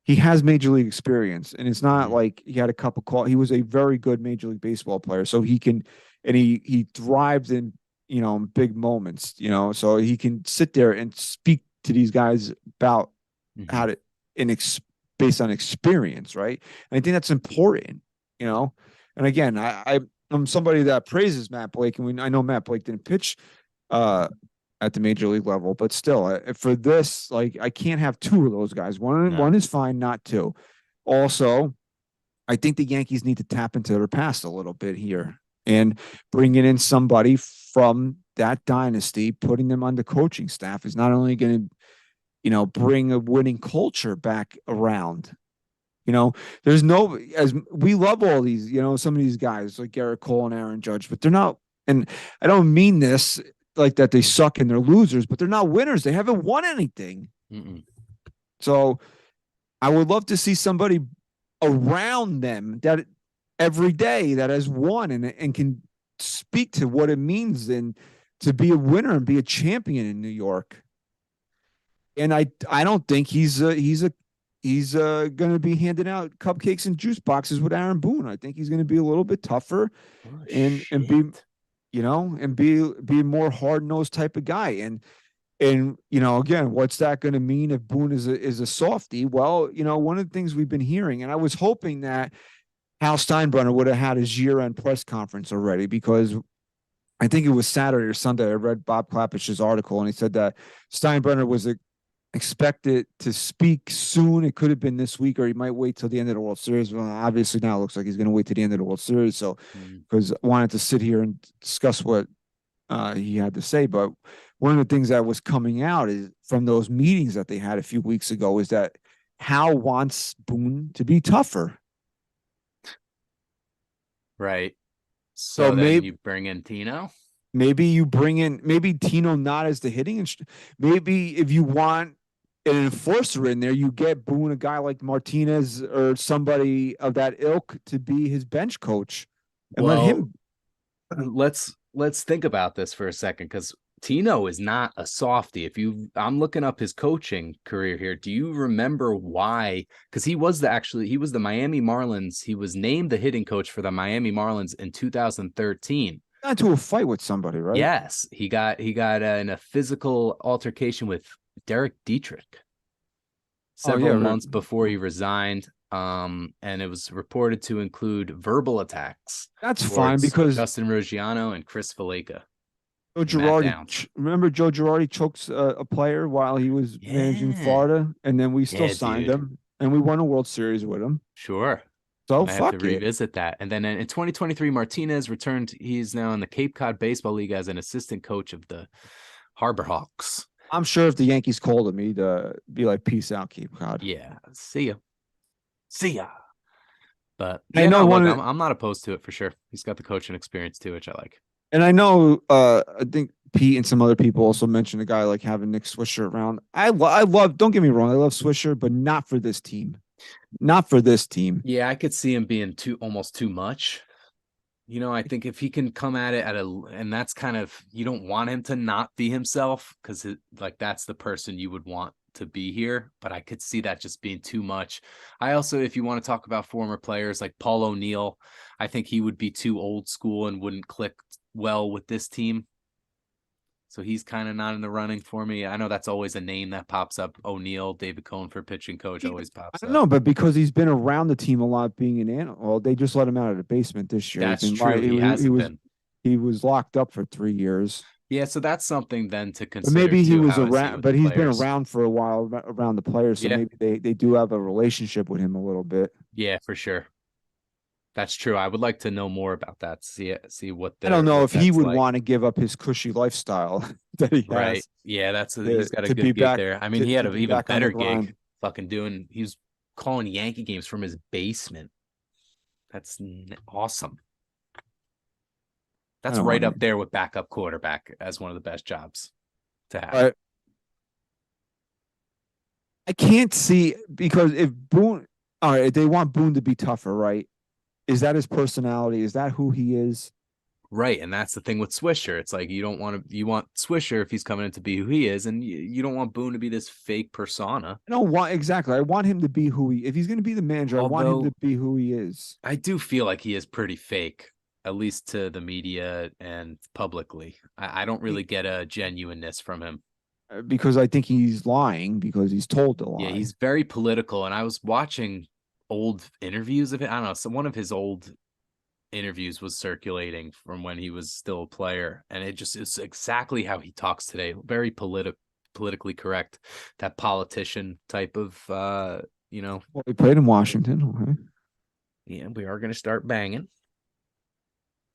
he has major league experience, and it's not like he had a cup of coffee. He was a very good Major League Baseball player, so he can, and he thrives in big moments. So he can sit there and speak to these guys about how to based on experience, right? And I think that's important. And again, I'm somebody that praises Matt Blake, and I know Matt Blake didn't pitch at the major league level, but still, for this, like, I can't have two of those guys. One is fine, not two. Also, I think the Yankees need to tap into their past a little bit here and bringing in somebody from that dynasty, putting them on the coaching staff is not only going to, bring a winning culture back around. There's as we love all these, some of these guys like Garrett Cole and Aaron Judge, but they're not, and I don't mean this like that they suck and they're losers, but they're not winners. They haven't won anything. So I would love to see somebody around them that every day that has won and can speak to what it means and to be a winner and be a champion in New York. And I don't think he's going to be handing out cupcakes and juice boxes with Aaron Boone. I think he's going to be a little bit tougher and be, and be a more hard-nosed type of guy. And again, what's that going to mean if Boone is a softie? Well, one of the things we've been hearing, and I was hoping that Hal Steinbrenner would have had his year-end press conference already, because I think it was Saturday or Sunday. I read Bob Klapich's article, and he said that Steinbrenner was expected to speak soon. It could have been this week, or he might wait till the end of the World Series. Well, obviously now it looks like he's going to wait till the end of the World Series. So, because I wanted to sit here and discuss what he had to say. But one of the things that was coming out is from those meetings that they had a few weeks ago is that Hal wants Boone to be tougher. Right. So then maybe you bring in Tino. Maybe you bring in Tino not as the hitting. Maybe if you want an enforcer in there, you get Boone, a guy like Martinez or somebody of that ilk, to be his bench coach and let him. Let's think about this for a second, because Tino is not a softie. I'm looking up his coaching career here. Do you remember why? Because he was the Miami Marlins. He was named the hitting coach for the Miami Marlins in 2013. Got into a fight with somebody, right? Yes, he got in a physical altercation with Derek Dietrich several months before he resigned. And it was reported to include verbal attacks. That's fine, because Justin Ruggiano and Chris Valleca. Joe Girardi, remember Joe Girardi chokes a player while he was managing Florida, and then we still signed him, and we won a World Series with him. Sure. So I have to revisit that. And then in 2023, Martinez returned. He's now in the Cape Cod Baseball League as an assistant coach of the Harbor Hawks. I'm sure if the Yankees called him, he'd be like, "Peace out, Cape Cod." Yeah, see ya. But I know I'm not opposed to it for sure. He's got the coaching experience too, which I like. And I know, I think Pete and some other people also mentioned a guy like having Nick Swisher around. I love. Don't get me wrong, I love Swisher, but not for this team. Not for this team. Yeah, I could see him being almost too much. I think if he can come at it and that's kind of, you don't want him to not be himself, because that's the person you would want to be here. But I could see that just being too much. I also, if you want to talk about former players like Paul O'Neill, I think he would be too old school and wouldn't click well with this team. So he's kind of not in the running for me. I know that's always a name that pops up. O'Neill, David Cohn for pitching coach always I pops don't up. know, but because he's been around the team a lot, being an animal, well, they just let him out of the basement this year. That's true. He was locked up for 3 years. Yeah, so that's something then to But consider. maybe he too. was How is he around, with but the he's been players? around for a while around the players, so Yeah. maybe they do have a relationship with him a little bit. Yeah, for sure. That's true. I would like to know more about that. See what I don't know what if he that's would like. want to give up his cushy lifestyle that he Right. has. Yeah, he's got a to good be gig back there. I mean, to- he had to an be even back on the better grind. gig. He was calling Yankee games from his basement. That's awesome. That's right up there with backup quarterback as one of the best jobs to have. But I can't see, because if Boone, all right, they want Boone to be tougher, right? Is that his personality? Is that who he is? Right, and that's the thing with Swisher. It's like you want Swisher if he's coming in to be who he is, and you don't want Boone to be this fake persona. I don't want exactly. I want him to be who he. If he's going to be the manager, I want him to be who he is. I do feel like he is pretty fake, at least to the media and publicly. I don't really get a genuineness from him. Because I think he's lying because he's told to lie. Yeah, he's very political, and I was watching old interviews of it. I don't know. So one of his old interviews was circulating from when he was still a player, and it just is exactly how he talks today. Very politically correct, that politician type of Well, he played in Washington. Okay. Yeah, we are going to start banging.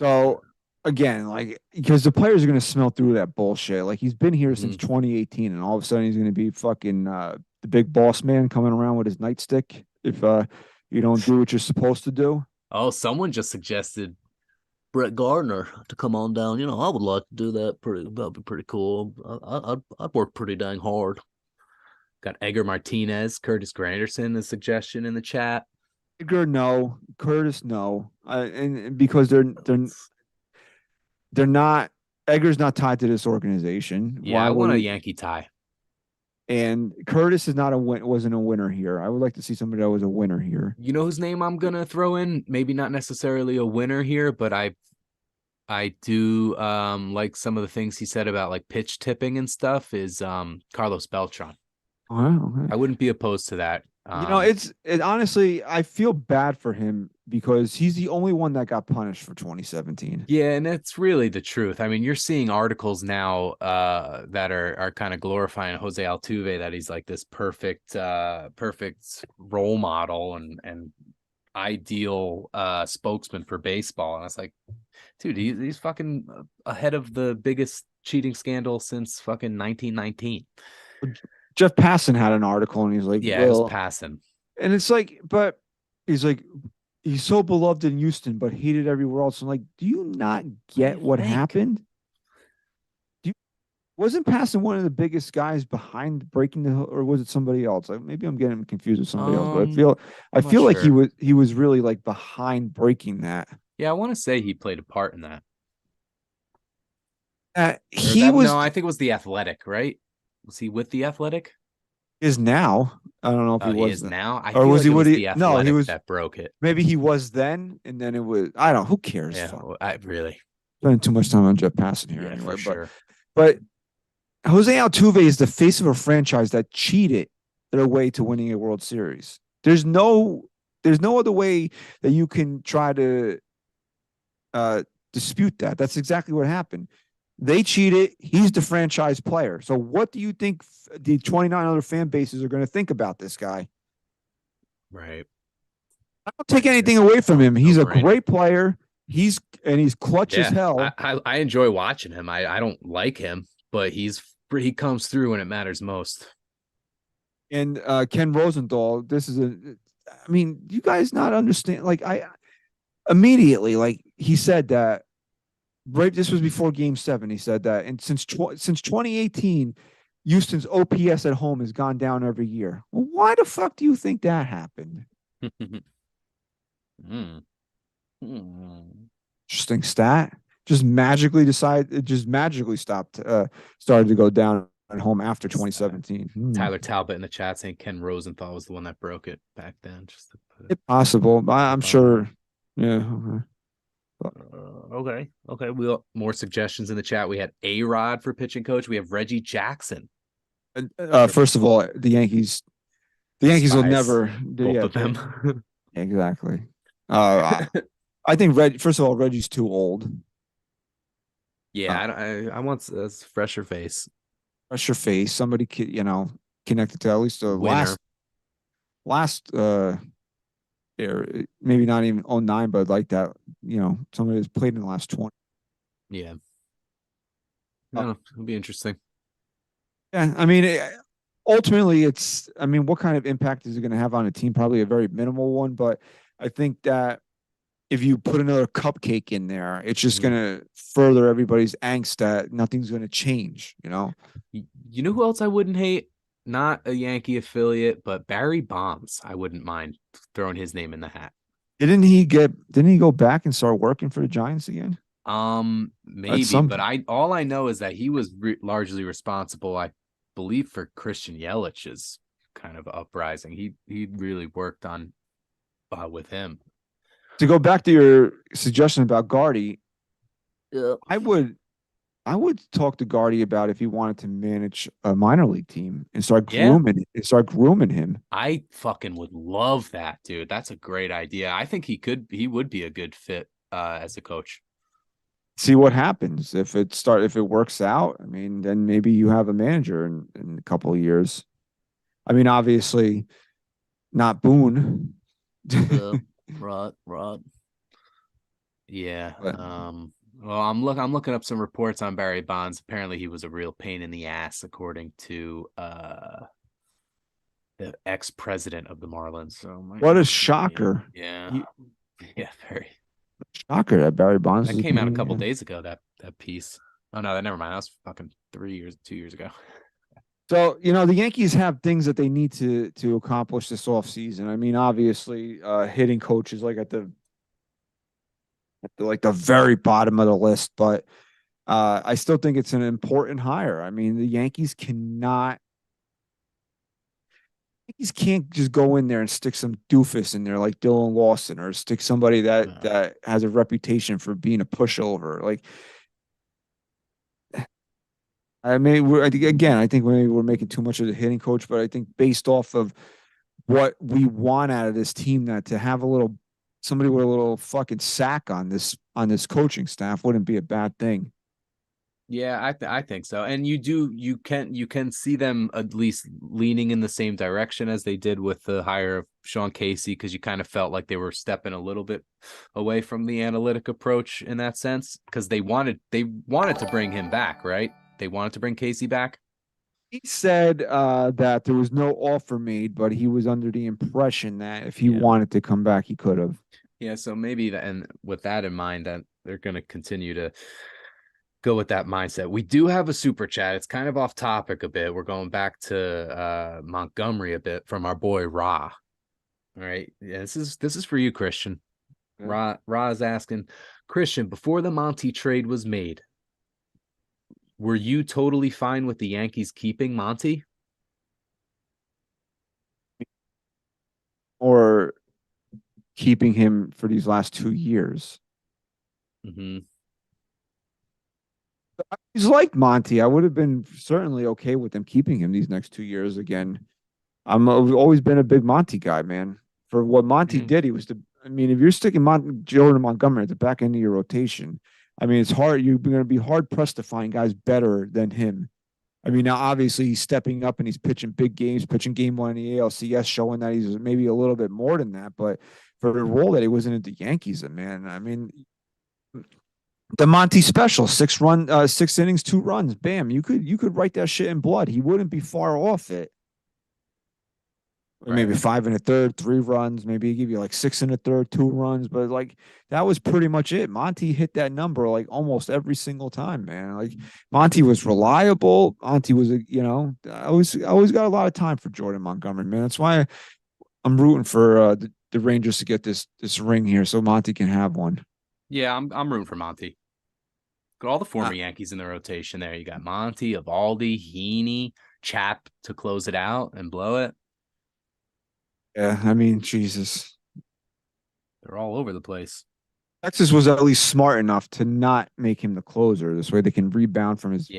So again, like, because the players are going to smell through that bullshit. Like, he's been here since 2018, and all of a sudden he's going to be fucking the big boss man coming around with his nightstick if you don't do what you're supposed to do. Oh, someone just suggested Brett Gardner to come on down. I would like to do that. That'd be pretty cool. I'd work pretty dang hard. Got Edgar Martinez, Curtis Granderson, a suggestion in the chat. Edgar, no. Curtis, no. And because they're not. Edgar's not tied to this organization. Yeah, I want a Yankee tie. And Curtis is wasn't a winner here. I would like to see somebody that was a winner here. You know whose name I'm gonna throw in? Maybe not necessarily a winner here, but I do like some of the things he said about like pitch tipping and stuff. Is Carlos Beltran. Oh, okay. I wouldn't be opposed to that. It honestly, I feel bad for him because he's the only one that got punished for 2017. Yeah, and it's really the truth. I mean, you're seeing articles now that are kind of glorifying Jose Altuve, that he's like this perfect role model and ideal spokesman for baseball. And it's like, dude, he's fucking ahead of the biggest cheating scandal since fucking 1919. Jeff Passan had an article, and he's like, yeah, it was Passan. And it's like, but he's like, he's so beloved in Houston, but hated everywhere else. I'm like, do you not get what happened? Wasn't Passan one of the biggest guys behind breaking the, or was it somebody else? Like, maybe I'm getting confused with somebody else, but I feel like he was really like behind breaking that. Yeah, I want to say he played a part in that. No, I think it was the Athletic, right? Was he with the Athletic? Is now. I don't know if he was is now. Or was he? The Athletic no, he was that broke it. Maybe he was then, and then it was. I don't. Who cares? Yeah, I really spending too much time on Jeff Passan here. Yeah, anyway, for sure. But Jose Altuve is the face of a franchise that cheated their way to winning a World Series. There's no other way that you can try to dispute that. That's exactly what happened. They cheated. He's the franchise player. So what do you think the 29 other fan bases are going to think about this guy? Right. I don't take anything away from him. He's a great player. He's clutch as hell. I enjoy watching him. I don't like him, but he comes through when it matters most. And Ken Rosenthal, you guys not understand. Like, immediately, like, he said that. Right, this was before Game 7. He said that, and since 2018, Houston's OPS at home has gone down every year. Well, why the fuck do you think that happened? Interesting stat. Just magically stopped. Started to go down at home after 2017. Tyler Talbot in the chat saying Ken Rosenthal was the one that broke it back then. It's possible. I'm sure. Yeah. Okay. Okay. We got more suggestions in the chat. We had A-Rod for pitching coach. We have Reggie Jackson. First of all, the Yankees will Despise never. both Yeah, of them. exactly. I think First of all, Reggie's too old. Yeah, I want a fresher face. Fresh your face. Somebody, connected to at least the Winner. last year, maybe not even 09, but like that. Somebody who's played in the last 20. Yeah. No, it'll be interesting. Yeah, I mean, ultimately, what kind of impact is it going to have on a team? Probably a very minimal one, but I think that if you put another cupcake in there, it's just going to further everybody's angst that nothing's going to change, You know who else I wouldn't hate? Not a Yankee affiliate, but Barry Bonds. I wouldn't mind throwing his name in the hat. Didn't he go back and start working for the Giants again? Maybe, but all I know is that he was largely responsible, I believe, for Christian Yelich's kind of uprising. He really worked on with him. To go back to your suggestion about Gardy, I would talk to Gardy about if he wanted to manage a minor league team and start grooming him. I fucking would love that, dude. That's a great idea. I think he would be a good fit as a coach. See what happens if it works out. I mean, then maybe you have a manager in a couple of years. I mean, obviously not Boone. Rod. Yeah. But, well, I'm looking up some reports on Barry Bonds. Apparently he was a real pain in the ass, according to the ex-president of the Marlins. So what a shocker. Yeah. Yeah, very shocker that Barry Bonds that came out a couple days ago, that piece. Oh no, never mind. That was fucking 2 years ago. So, the Yankees have things that they need to accomplish this offseason. I mean, obviously, hitting coaches like at the very bottom of the list, but I still think it's an important hire. I mean, the Yankees can't just go in there and stick some doofus in there like Dylan Lawson, or stick somebody that has a reputation for being a pushover. Like, I mean, I think we're making too much of the hitting coach, but I think based off of what we want out of this team, that to have somebody with a little fucking sack on this coaching staff wouldn't be a bad thing. Yeah, I think so. And you can see them at least leaning in the same direction as they did with the hire of Sean Casey, because you kind of felt like they were stepping a little bit away from the analytic approach in that sense, because they wanted to bring him back, right? They wanted to bring Casey back. He said that there was no offer made, but he was under the impression that if he wanted to come back, he could have. Yeah, so maybe and with that in mind, that they're going to continue to go with that mindset. We do have a super chat. It's kind of off topic a bit. We're going back to Montgomery a bit from our boy Ra. All right. Yeah, this is for you, Christian. Okay. Ra is asking, Christian, before the Monty trade was made, were you totally fine with the Yankees keeping Monty? Or keeping him for these last 2 years? Mm-hmm. He's like Monty. I would have been certainly okay with them keeping him these next 2 years again. I've always been a big Monty guy, man. For what Monty did, he was if you're sticking Jordan Montgomery at the back end of your rotation, I mean, it's hard. You're going to be hard pressed to find guys better than him. I mean, now obviously he's stepping up and he's pitching big games, pitching game one in the ALCS, showing that he's maybe a little bit more than that. But for the role that he was in at the Yankees, man, I mean, the Monty special, 6 innings, 2 runs, bam. You could write that shit in blood. He wouldn't be far off it. Or maybe 5 1/3, 3 runs. Maybe he give you like 6 1/3, 2 runs. But like that was pretty much it. Monty hit that number like almost every single time, man. Like Monty was reliable. Monty was I always got a lot of time for Jordan Montgomery, man. That's why I'm rooting for the Rangers to get this ring here so Monty can have one. Yeah, I'm rooting for Monty. Got all the former Yankees in the rotation there. You got Monty, Evaldi, Heaney, Chap to close it out and blow it. Yeah, I mean, Jesus. They're all over the place. Texas was at least smart enough to not make him the closer. This way they can rebound from his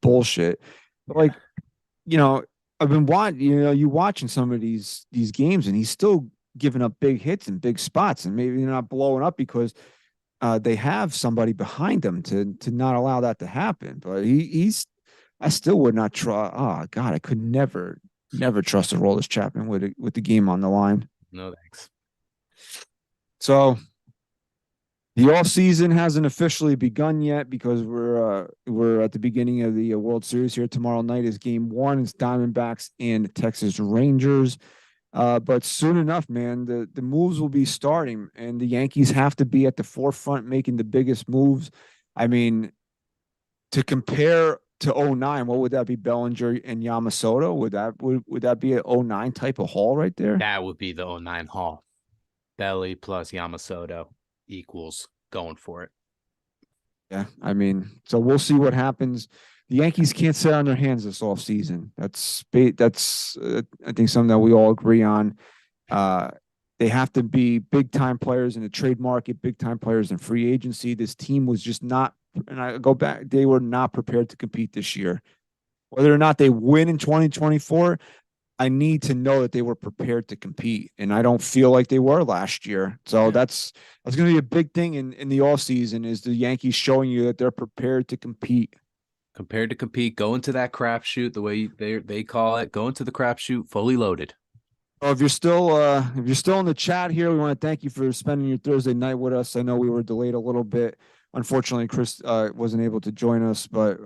bullshit. But like, I've been watching, you watching some of these games, and he's still giving up big hits and big spots, and maybe they're not blowing up because they have somebody behind them to not allow that to happen. But I still would not try. Oh God, I could never trust Aroldis Chapman with the game on the line. No thanks. So the off season hasn't officially begun yet because we're at the beginning of the World Series here. Tomorrow night is Game 1. It's Diamondbacks and Texas Rangers. But soon enough, man, the moves will be starting, and the Yankees have to be at the forefront making the biggest moves. I mean, to compare to 09, what would that be? Bellinger and Yamamoto? Would that be an 09 type of haul right there? That would be the 09 haul. Belly plus Yamamoto equals going for it. Yeah, I mean, so we'll see what happens. The Yankees can't sit on their hands this offseason. That's I think something that we all agree on. They have to be big-time players in the trade market, big-time players in free agency. This team was just not, and I go back, they were not prepared to compete this year. Whether or not they win in 2024, I need to know that they were prepared to compete, and I don't feel like they were last year. So that's going to be a big thing in the offseason is the Yankees showing you that they're prepared to compete. Compared to compete, go into that crapshoot the way they call it. Go into the crapshoot fully loaded. Well, if you're still in the chat here, we want to thank you for spending your Thursday night with us. I know we were delayed a little bit. Unfortunately, Chris wasn't able to join us, but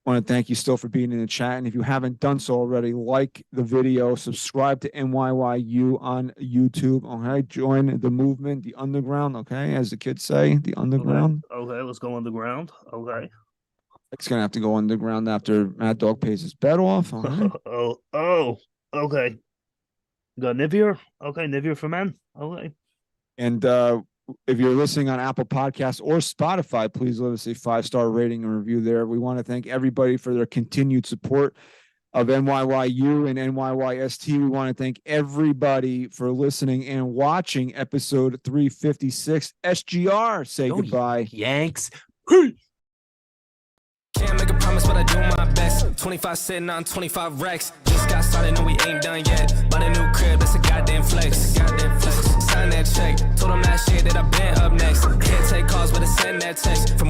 want to thank you still for being in the chat. And if you haven't done so already, like the video, subscribe to NYYU on YouTube. Okay, join the movement, the underground. Okay, as the kids say, the underground. Okay, let's go underground. Okay. It's gonna have to go underground after Mad Dog pays his bet off. Okay. Okay. Got Nivier. Okay, Nivier for men. Okay. And if you're listening on Apple Podcasts or Spotify, please leave us a 5-star rating and review there. We want to thank everybody for their continued support of NYYU and NYYST. We want to thank everybody for listening and watching episode 356. SGR, say goodbye. Yanks. Can't make a promise, but I do my best. 25 sitting on 25 racks. Just got started, no, we ain't done yet. But a new crib, it's a goddamn flex. Sign that check. Told them last year that I've been up next. Can't take calls, but I send that text. From